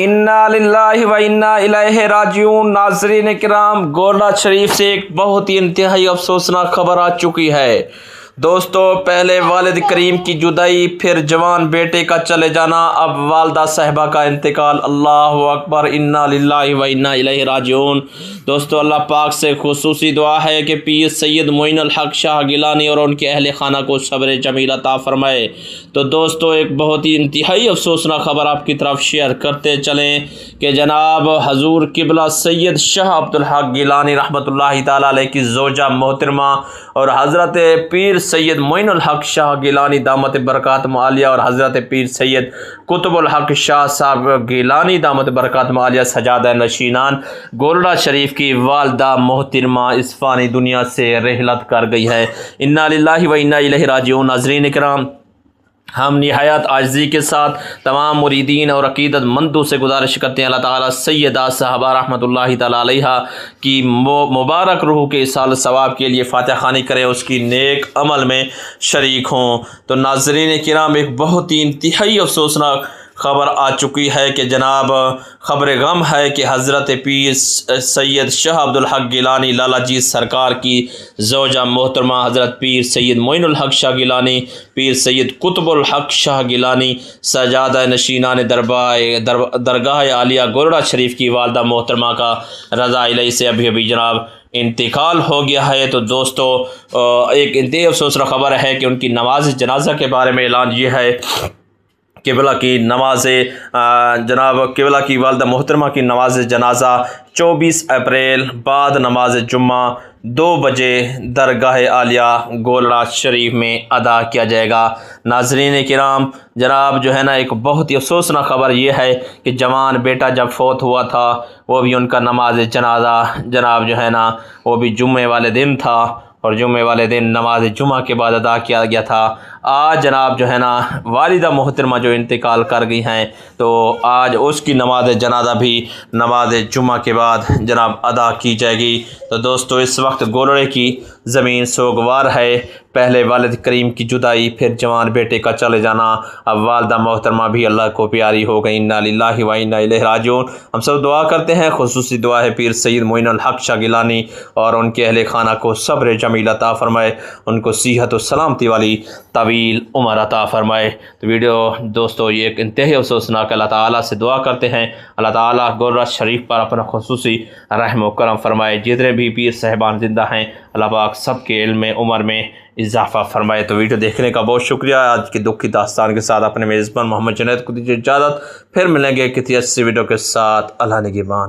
انا للہ و انا الیہ راجعون۔ ناظرین کرام، گولڑا شریف سے ایک بہت ہی انتہائی افسوسناک خبر آ چکی ہے۔ دوستو، پہلے والد کریم کی جدائی، پھر جوان بیٹے کا چلے جانا، اب والدہ صاحبہ کا انتقال۔ اللہ اکبر، انا للہ و انا الیہ راجعون۔ دوستو، اللہ پاک سے خصوصی دعا ہے کہ پیر سید معین الحق شاہ گیلانی اور ان کے اہل خانہ کو صبر جمیل عطا فرمائے۔ تو دوستو، ایک بہت ہی انتہائی افسوسناک خبر آپ کی طرف شیئر کرتے چلیں کہ جناب حضور قبلہ سید شاہ عبدالحق گیلانی رحمۃ اللہ تعالی علیہ کی زوجہ محترمہ اور حضرت پیر سید معین الحق شاہ گیلانی دامت برکاتہ عالیہ اور حضرت پیر سید قطب الحق شاہ صاحب گیلانی دامت برکاتہ عالیہ سجادہ نشینان گولڑا شریف کی والدہ محترمہ اس فانی دنیا سے رحلت کر گئی ہے۔ انا للہ و انا الیہ راجعون۔ ناظرین کرام، ہم نہایت عاجزی کے ساتھ تمام مریدین اور عقیدت مندوں سے گزارش کرتے ہیں اللہ تعالیٰ سیدہ صاحبہ رحمۃ اللہ تعالیٰ علیہ کی مبارک روح کے ایصال ثواب کے لیے فاتحہ خوانی کریں، اس کی نیک عمل میں شریک ہوں۔ تو ناظرین کرام، ایک بہت ہی انتہائی افسوسناک خبر آ چکی ہے کہ جناب خبر غم ہے کہ حضرت پیر سید شاہ عبدالحق گیلانی لالا جی سرکار کی زوجہ محترمہ حضرت پیر سید معین الحق شاہ گیلانی، پیر سید قطب الحق شاہ گیلانی سجادہ نشینان درگاہ عالیہ گولڑا شریف کی والدہ محترمہ کا رضا الہی سے ابھی جناب انتقال ہو گیا ہے۔ تو دوستو، ایک انتہائی افسوسناک خبر ہے کہ ان کی نماز جنازہ کے بارے میں اعلان یہ ہے، قبلہ کی نماز جناب قبلہ کی والدہ محترمہ کی نماز جنازہ 24 اپریل بعد نماز جمعہ 2 بجے درگاہ عالیہ گولڑا شریف میں ادا کیا جائے گا۔ ناظرین کرام، جناب جو ہے نا، ایک بہت ہی افسوسناک خبر یہ ہے کہ جوان بیٹا جب فوت ہوا تھا، وہ بھی ان کا نماز جنازہ جناب جو ہے نا وہ بھی جمعے والے دن تھا، اور جمعے والے دن نماز جمعہ کے بعد ادا کیا گیا تھا۔ آج جناب جو ہے نا والدہ محترمہ جو انتقال کر گئی ہیں، تو آج اس کی نماز جنازہ بھی نماز جمعہ کے بعد جناب ادا کی جائے گی۔ تو دوستو، اس وقت گولڑے کی زمین سوگوار ہے، پہلے والد کریم کی جدائی، پھر جوان بیٹے کا چلے جانا، اب والدہ محترمہ بھی اللہ کو پیاری ہو گئی۔ انا للہ و انا الیہ راجعون۔ ہم سب دعا کرتے ہیں، خصوصی دعا ہے پیر سید معین الحق شاہ گیلانی اور ان کے اہل خانہ کو صبر جمیل عطا فرمائے، ان کو صحت و سلامتی والی طویل عمر عطا فرمائے۔ تو ویڈیو دوستو، یہ ایک انتہائی افسوسناک، اللہ تعالیٰ سے دعا کرتے ہیں اللہ تعالیٰ گولڑا شریف پر اپنا خصوصی رحم و کرم فرمائے۔ جتنے بھی پیر صاحبان زندہ ہیں، اللہ پاک سب کے علم میں عمر میں اضافہ فرمائے۔ تو ویڈیو دیکھنے کا بہت شکریہ۔ آج کی دکھ کی داستان کے ساتھ اپنے میزبان محمد جنید کو دیجیے اجازت، پھر ملیں گے کسی اچھی ویڈیو کے ساتھ۔ اللہ نگہبان۔